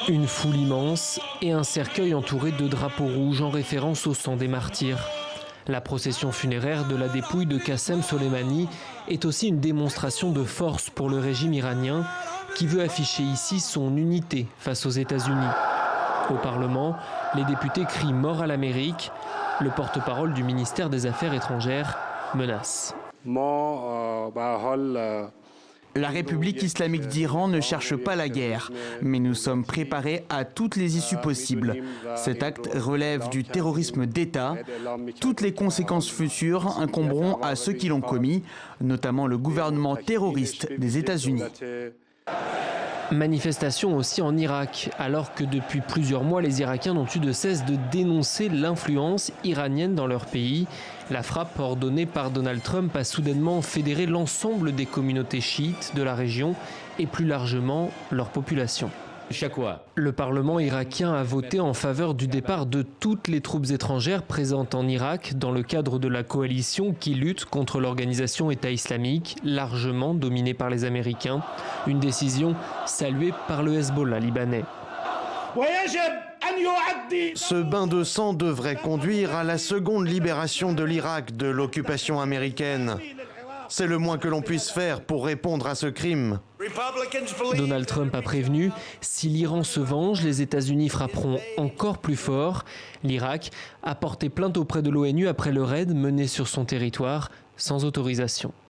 Une foule immense et un cercueil entouré de drapeaux rouges en référence au sang des martyrs. La procession funéraire de la dépouille de Qassem Soleimani est aussi une démonstration de force pour le régime iranien qui veut afficher ici son unité face aux États-Unis. Au Parlement, les députés crient mort à l'Amérique. Le porte-parole du ministère des Affaires étrangères menace. La République islamique d'Iran ne cherche pas la guerre, mais nous sommes préparés à toutes les issues possibles. Cet acte relève du terrorisme d'État. Toutes les conséquences futures incomberont à ceux qui l'ont commis, notamment le gouvernement terroriste des États-Unis. Manifestation aussi en Irak, alors que depuis plusieurs mois, les Irakiens n'ont eu de cesse de dénoncer l'influence iranienne dans leur pays. La frappe ordonnée par Donald Trump a soudainement fédéré l'ensemble des communautés chiites de la région et plus largement leur population. Le Parlement irakien a voté en faveur du départ de toutes les troupes étrangères présentes en Irak dans le cadre de la coalition qui lutte contre l'organisation État islamique, largement dominée par les Américains. Une décision saluée par le Hezbollah libanais. Ce bain de sang devrait conduire à la seconde libération de l'Irak de l'occupation américaine. C'est le moins que l'on puisse faire pour répondre à ce crime. Donald Trump a prévenu, si l'Iran se venge, les États-Unis frapperont encore plus fort. L'Irak a porté plainte auprès de l'ONU après le raid mené sur son territoire sans autorisation.